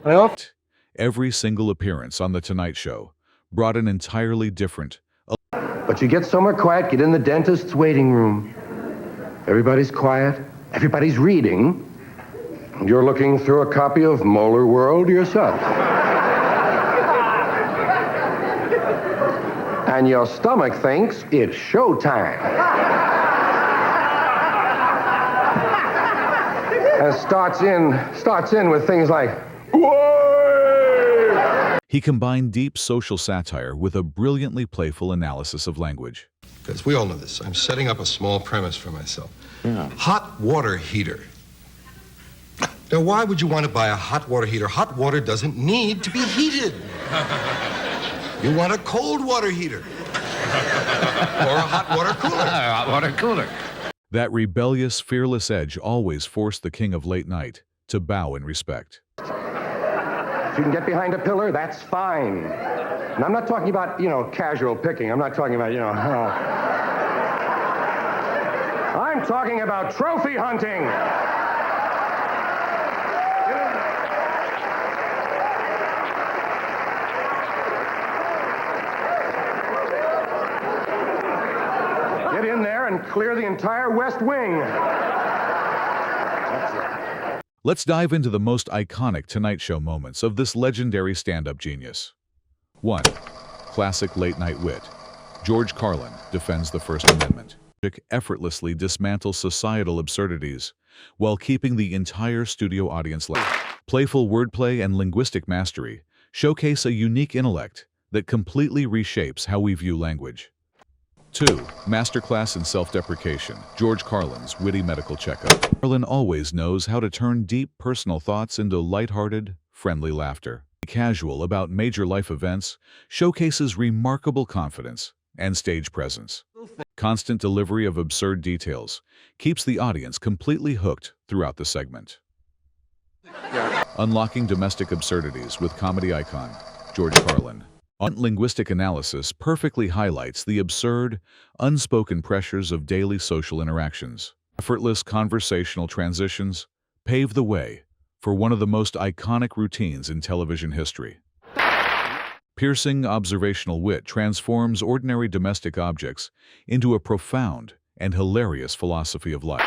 Well, Every single appearance on The Tonight Show brought an entirely different, but you get somewhere quiet, get in the dentist's waiting room. Everybody's quiet, everybody's reading, and you're looking through a copy of Molar World yourself. And your stomach thinks it's showtime. And starts in with things like, "Whoa!" He combined deep social satire with a brilliantly playful analysis of language. Because we all know this. I'm setting up a small premise for myself. Yeah. Hot water heater. Now, why would you want to buy a hot water heater? Hot water doesn't need to be heated. You want a cold water heater. Or a hot water cooler. Hot water cooler. That rebellious, fearless edge always forced the king of late night to bow in respect. If you can get behind a pillar, that's fine. And I'm not talking about, casual picking. I'm not talking about, I'm talking about trophy hunting. Get in there and clear the entire West Wing. Let's dive into the most iconic Tonight Show moments of this legendary stand-up genius. 1. Classic late-night wit. George Carlin defends the First Amendment. Effortlessly dismantles societal absurdities while keeping the entire studio audience laughing. Playful wordplay and linguistic mastery showcase a unique intellect that completely reshapes how we view language. 2. Masterclass in self-deprecation. George Carlin's witty medical checkup. Carlin always knows how to turn deep personal thoughts into lighthearted, friendly laughter. Casual about major life events showcases remarkable confidence and stage presence. Constant delivery of absurd details keeps the audience completely hooked throughout the segment. Unlocking domestic absurdities with comedy icon George Carlin. Linguistic analysis perfectly highlights the absurd, unspoken pressures of daily social interactions. Effortless conversational transitions pave the way for one of the most iconic routines in television history. Piercing observational wit transforms ordinary domestic objects into a profound and hilarious philosophy of life.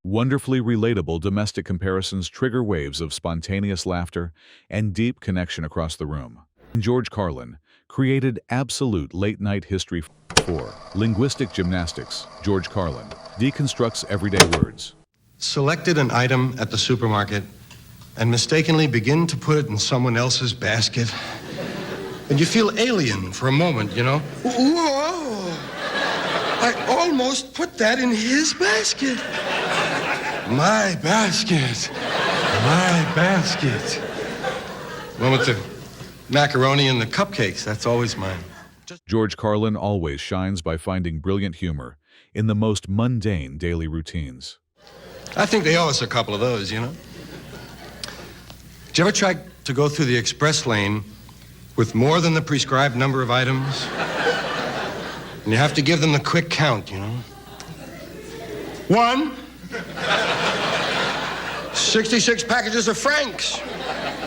Wonderfully relatable domestic comparisons trigger waves of spontaneous laughter and deep connection across the room. George Carlin created absolute late-night history. 4. Linguistic gymnastics. George Carlin deconstructs everyday words. Selected an item at the supermarket and mistakenly begin to put it in someone else's basket. And you feel alien for a moment, Whoa! I almost put that in his basket. My basket. My basket. One with the macaroni and the cupcakes, that's always mine. George Carlin always shines by finding brilliant humor in the most mundane daily routines. I think they owe us a couple of those, Did you ever try to go through the express lane with more than the prescribed number of items? And you have to give them the quick count, 1. 66 packages of Franks.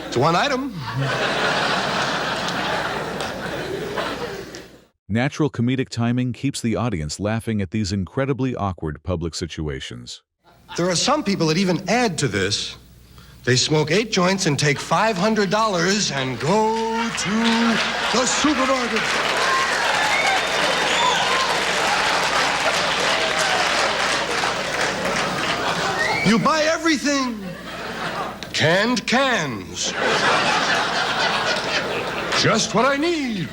It's one item. Natural comedic timing keeps the audience laughing at these incredibly awkward public situations. There are some people that even add to this. They smoke 8 joints and take $500 and go to the supermarket. You buy everything. Canned cans. Just what I need.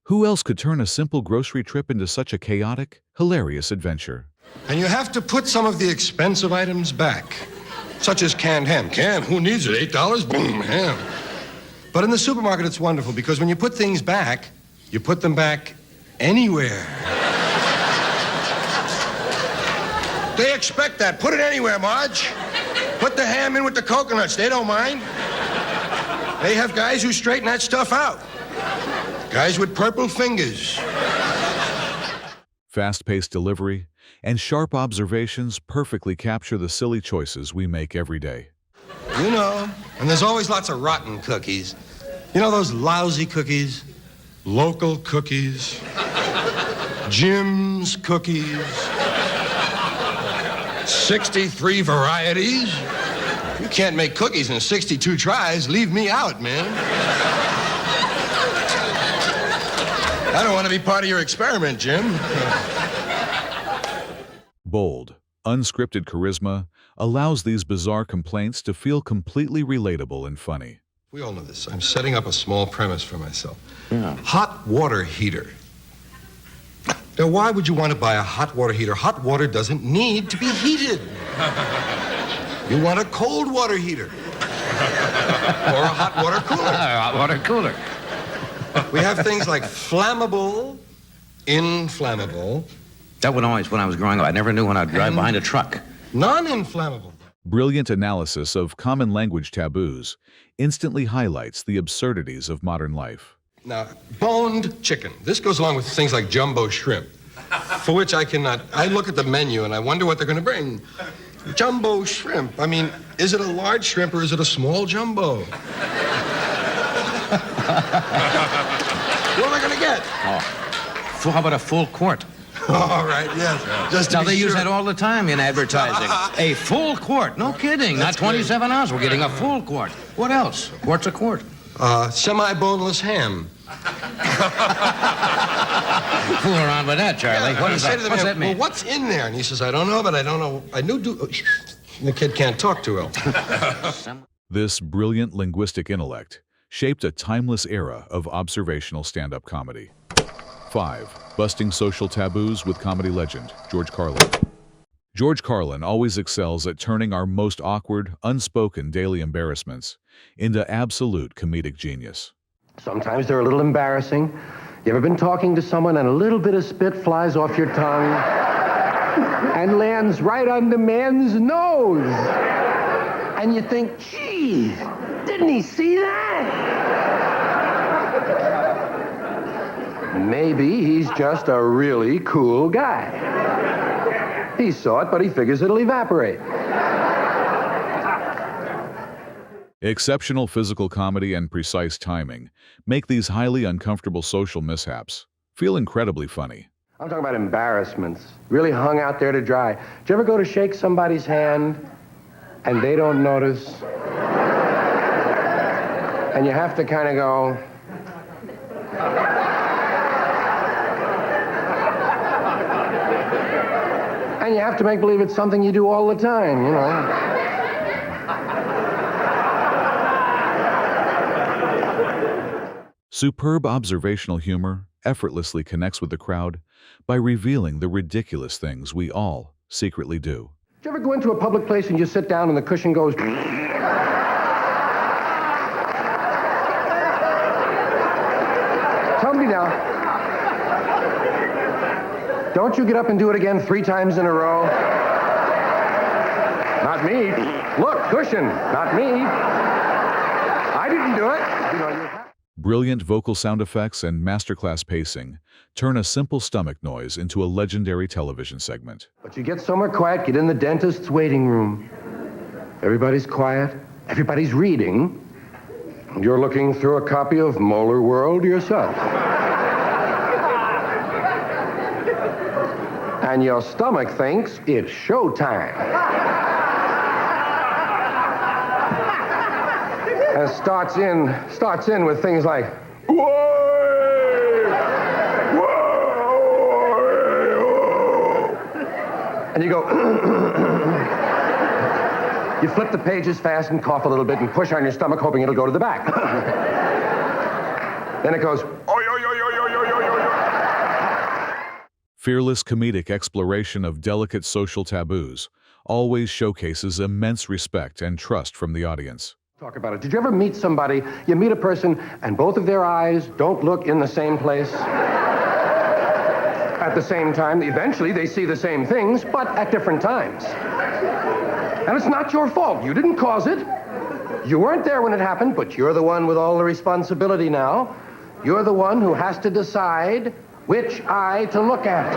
Who else could turn a simple grocery trip into such a chaotic, hilarious adventure? And you have to put some of the expensive items back, such as canned ham. Who needs it? $8? Boom, ham. But in the supermarket, it's wonderful because when you put things back, you put them back anywhere. They expect that. Put it anywhere, Marge. Put the ham in with the coconuts. They don't mind. They have guys who straighten that stuff out. Guys with purple fingers. Fast-paced delivery and sharp observations perfectly capture the silly choices we make every day. You know, and there's always lots of rotten cookies. You know those lousy cookies? Local cookies. Jim's cookies. 63 varieties. You can't make cookies in 62 tries. Leave me out, man. I don't want to be part of your experiment, Jim. Bold, unscripted charisma allows these bizarre complaints to feel completely relatable and funny. We all know this. I'm setting up a small premise for myself. Yeah. Hot water heater. Now, why would you want to buy a hot water heater? Hot water doesn't need to be heated. You want a cold water heater. Or a hot water cooler. Hot water cooler. We have things like flammable, inflammable, That would always, when I was growing up, I never knew when I'd drive behind a truck. non-inflammable. Brilliant analysis of common language taboos instantly highlights the absurdities of modern life. Now, boned chicken. This goes along with things like jumbo shrimp, for which I cannot. I look at the menu and I wonder what they're going to bring. Jumbo shrimp. I mean, is it a large shrimp or is it a small jumbo? What am I going to get? How about a full quart? All right, yes. Just to Now, be they use sure. that all the time in advertising. A full quart. No kidding. That's Not 27 ounces. We're getting a full quart. What else? A quart's a quart. Semi-boneless ham. Fool around with that, Charlie. Yeah, What I is say that? to the What's man, that mean? Well, what's in there? And he says, I don't know, but I don't know. I knew do. The kid can't talk too well. This brilliant linguistic intellect shaped a timeless era of observational stand-up comedy. 5. Busting social taboos with comedy legend, George Carlin. George Carlin always excels at turning our most awkward, unspoken daily embarrassments into absolute comedic genius. Sometimes they're a little embarrassing. You ever been talking to someone and a little bit of spit flies off your tongue and lands right on the man's nose? And you think, gee, didn't he see that? Maybe he's just a really cool guy. He saw it, but he figures it'll evaporate. Exceptional physical comedy and precise timing make these highly uncomfortable social mishaps feel incredibly funny. I'm talking about embarrassments, really hung out there to dry. Did you ever go to shake somebody's hand and they don't notice? And you have to kind of go, and you have to make believe it's something you do all the time, you know. Superb observational humor effortlessly connects with the crowd by revealing the ridiculous things we all secretly do. Did you ever go into a public place and you sit down and the cushion goes... Tell me now. Don't you get up and do it again 3 times in a row? Not me. Look, cushion. Not me. I didn't do it. You know, you have... Brilliant vocal sound effects and masterclass pacing turn a simple stomach noise into a legendary television segment. But you get somewhere quiet, get in the dentist's waiting room. Everybody's quiet. Everybody's reading. You're looking through a copy of Molar World yourself. And your stomach thinks it's showtime. And starts in with things like, whoa, whoa, and you go, you flip the pages fast and cough a little bit and push on your stomach, hoping it'll go to the back. Then it goes, Fearless comedic exploration of delicate social taboos always showcases immense respect and trust from the audience. Talk about it. Did you ever meet somebody, you meet a person, and both of their eyes don't look in the same place at the same time? Eventually, they see the same things, but at different times. And it's not your fault. You didn't cause it. You weren't there when it happened, but you're the one with all the responsibility now. You're the one who has to decide which eye to look at.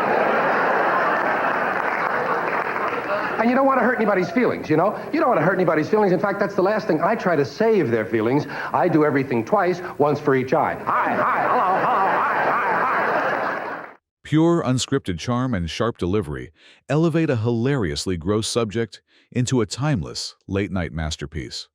And you don't want to hurt anybody's feelings, you know? You don't want to hurt anybody's feelings. In fact, that's the last thing. I try to save their feelings. I do everything twice, once for each eye. Hi, hello, hi. Pure, unscripted charm and sharp delivery elevate a hilariously gross subject into a timeless, late-night masterpiece.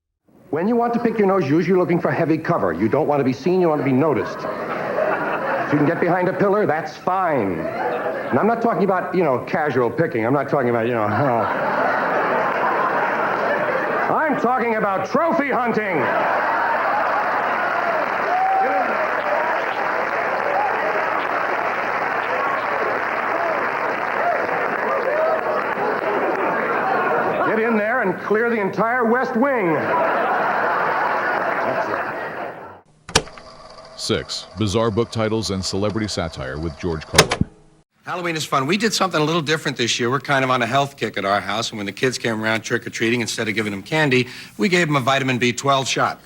When you want to pick your nose, you're usually looking for heavy cover. You don't want to be seen, you want to be noticed. If you can get behind a pillar, that's fine. And I'm not talking about, casual picking. I'm not talking about, I'm talking about trophy hunting. Get in there and clear the entire West Wing. 6. Bizarre book titles and celebrity satire with George Carlin. Halloween is fun. We did something a little different this year. We're kind of on a health kick at our house, and when the kids came around trick-or-treating, instead of giving them candy, we gave them a vitamin B12 shot.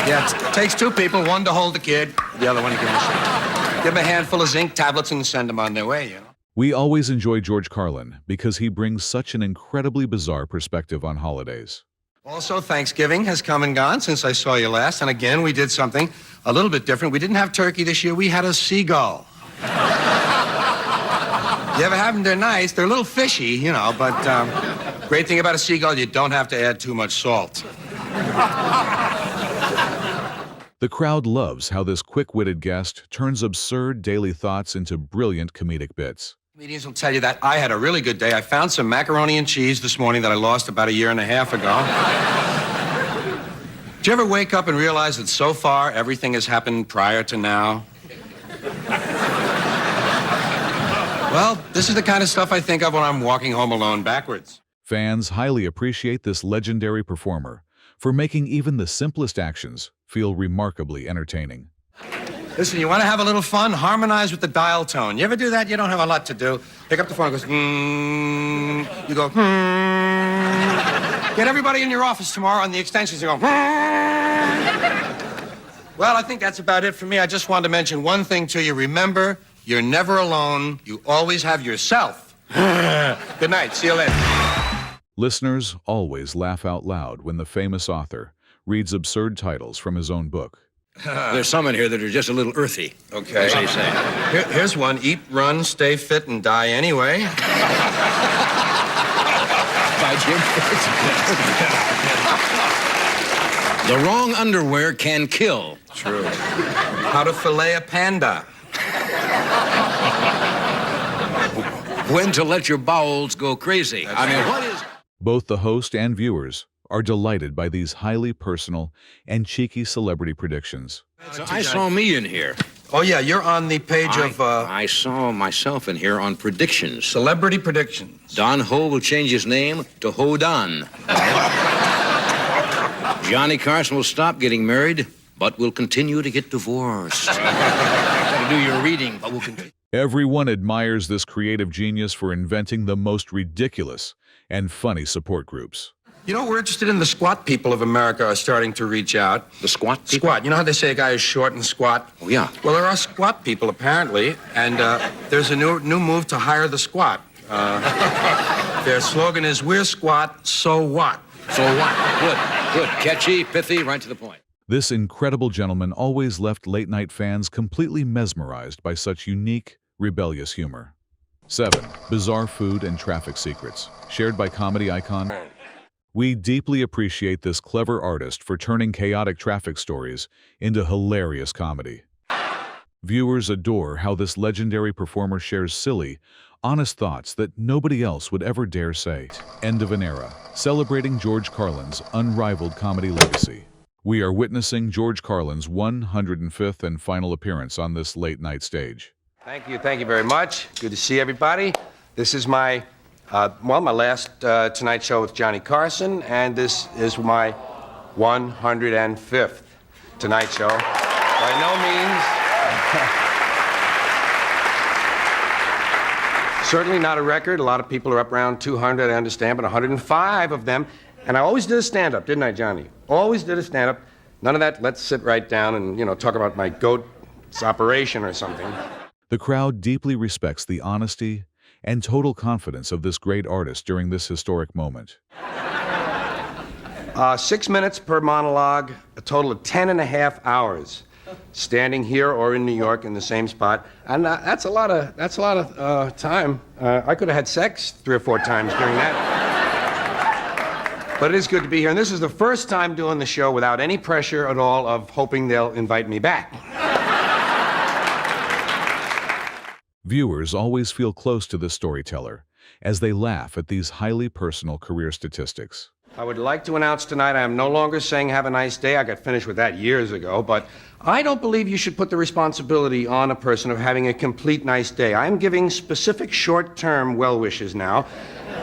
Yeah, it takes two people, one to hold the kid, the other one to give him a shot. Give them a handful of zinc tablets and send them on their way, We always enjoy George Carlin because he brings such an incredibly bizarre perspective on holidays. Also, Thanksgiving has come and gone since I saw you last, and again, we did something a little bit different. We didn't have turkey this year. We had a seagull. You ever have them? They're nice. They're a little fishy, but great thing about a seagull, you don't have to add too much salt. The crowd loves how this quick-witted guest turns absurd daily thoughts into brilliant comedic bits. Comedians will tell you that I had a really good day. I found some macaroni and cheese this morning that I lost about a year and a half ago. Did you ever wake up and realize that so far everything has happened prior to now? Well, this is the kind of stuff I think of when I'm walking home alone backwards. Fans highly appreciate this legendary performer for making even the simplest actions feel remarkably entertaining. Listen, you want to have a little fun? Harmonize with the dial tone. You ever do that? You don't have a lot to do. Pick up the phone, it goes, You go, Get everybody in your office tomorrow on the extensions. You go, Well, I think that's about it for me. I just wanted to mention one thing to you. Remember, you're never alone. You always have yourself. Good night. See you later. Listeners always laugh out loud when the famous author reads absurd titles from his own book. There's some in here that are just a little earthy. Okay. As they say. Here's one. Eat, run, stay fit, and die anyway. By Jim. The wrong underwear can kill. True. How to fillet a panda. When to let your bowels go crazy. What is... Both the host and viewers are delighted by these highly personal and cheeky celebrity predictions. I saw me in here. Oh, yeah, you're on the page of... I saw myself in here on predictions. Celebrity predictions. Don Ho will change his name to Ho Don. Johnny Carson will stop getting married, but will continue to get divorced. Gotta do your reading, but we'll continue. Everyone admires this creative genius for inventing the most ridiculous and funny support groups. We're interested in the squat people of America are starting to reach out. The squat people? Squat. You know how they say a guy is short and squat? Oh, yeah. Well, there are squat people, apparently, and there's a new move to hire the squat. Their slogan is, we're squat, so what? So what? Good. Catchy, pithy, right to the point. This incredible gentleman always left late-night fans completely mesmerized by such unique, rebellious humor. 7. Bizarre food and traffic secrets, shared by comedy icon. We deeply appreciate this clever artist for turning chaotic traffic stories into hilarious comedy. Viewers adore how this legendary performer shares silly, honest thoughts that nobody else would ever dare say. End of an era, celebrating George Carlin's unrivaled comedy legacy. We are witnessing George Carlin's 105th and final appearance on this late-night stage. Thank you very much. Good to see everybody. This is my last Tonight Show with Johnny Carson, and this is my 105th Tonight Show. By no means... Certainly not a record. A lot of people are up around 200, I understand, but 105 of them. And I always did a stand-up, didn't I, Johnny? Always did a stand-up. None of that, let's sit right down and, talk about my goat's operation or something. The crowd deeply respects the honesty and total confidence of this great artist during this historic moment. 6 minutes per monologue, a total of 10.5 hours, standing here or in New York in the same spot, and that's a lot of time. I could have had sex 3 or 4 times during that. But it is good to be here, and this is the first time doing the show without any pressure at all of hoping they'll invite me back. Viewers always feel close to the storyteller as they laugh at these highly personal career statistics. I would like to announce tonight I am no longer saying have a nice day. I got finished with that years ago, but I don't believe you should put the responsibility on a person of having a complete nice day. I'm giving specific short-term well wishes now.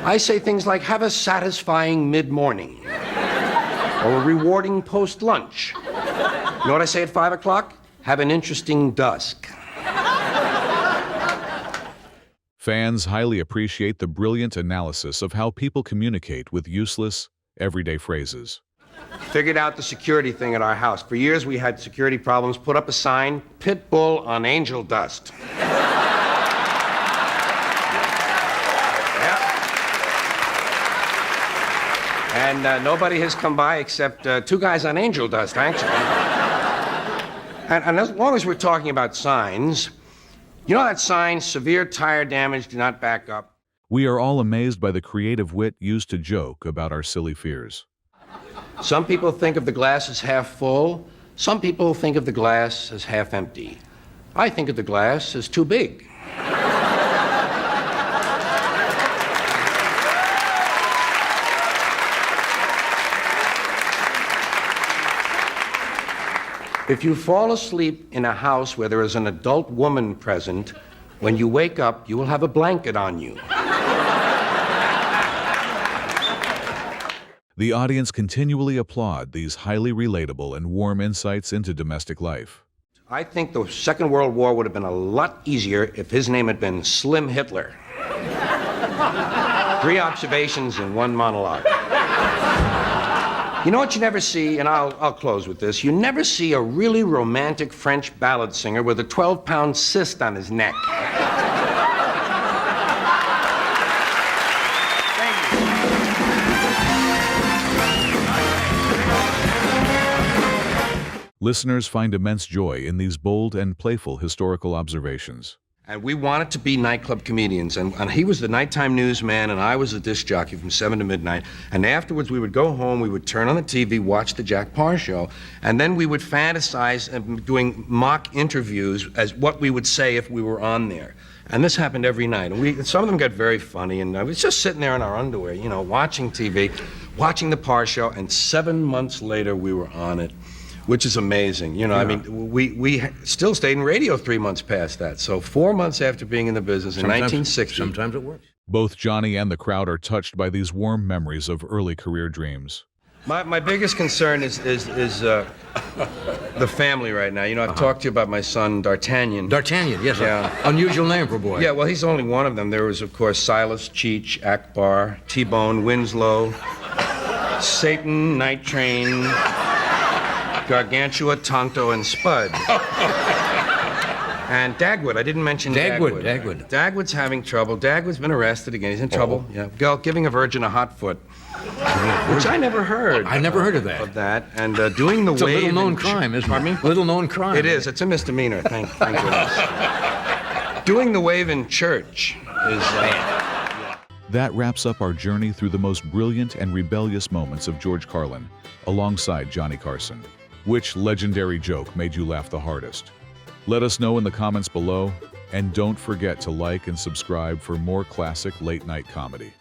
I say things like, have a satisfying mid-morning, or a rewarding post-lunch. You know what I say at 5 o'clock? Have an interesting dusk. Fans highly appreciate the brilliant analysis of how people communicate with useless, everyday phrases. Figured out the security thing at our house. For years we had security problems. Put up a sign, pit bull on angel dust. And nobody has come by except 2 guys on angel dust, actually. And as long as we're talking about signs, you know that sign, severe tire damage, do not back up? We are all amazed by the creative wit used to joke about our silly fears. Some people think of the glass as half full. Some people think of the glass as half empty. I think of the glass as too big. If you fall asleep in a house where there is an adult woman present, when you wake up, you will have a blanket on you. The audience continually applaud these highly relatable and warm insights into domestic life. I think the Second World War would have been a lot easier if his name had been Slim Hitler. 3 observations in 1 monologue. You know what you never see, and I'll close with this. You never see a really romantic French ballad singer with a 12-pound cyst on his neck. Listeners find immense joy in these bold and playful historical observations. And we wanted to be nightclub comedians. And he was the nighttime newsman, and I was a disc jockey from 7 to midnight. And afterwards, we would go home, we would turn on the TV, watch the Jack Paar show, and then we would fantasize doing mock interviews as what we would say if we were on there. And this happened every night. And some of them got very funny, and I was just sitting there in our underwear, you know, watching TV, watching the Paar show, and 7 months later, we were on it. Which is amazing. You know, yeah. I mean, we still stayed in radio 3 months past that. So 4 months after being in the business in 1960. Sometimes it works. Both Johnny and the crowd are touched by these warm memories of early career dreams. My biggest concern is the family right now. You know, I've talked to you about my son, D'Artagnan. D'Artagnan, yes. Yeah. Unusual name for a boy. Yeah, well, he's only one of them. There was, of course, Silas, Cheech, Akbar, T-Bone, Winslow, Satan, Night Train, Gargantua, Tonto, and Spud. And Dagwood. I didn't mention Dagwood. Dagwood's having trouble. Dagwood's been arrested again. He's in trouble. Yeah, giving a virgin a hot foot. Which I never heard. I never heard of that. And doing the wave. It's a little-known crime, isn't it? Pardon me? Little-known crime. It is. It's a misdemeanor. Thank goodness. Doing the wave in church is. That wraps up our journey through the most brilliant and rebellious moments of George Carlin, alongside Johnny Carson. Which legendary joke made you laugh the hardest? Let us know in the comments below, and don't forget to like and subscribe for more classic late-night comedy.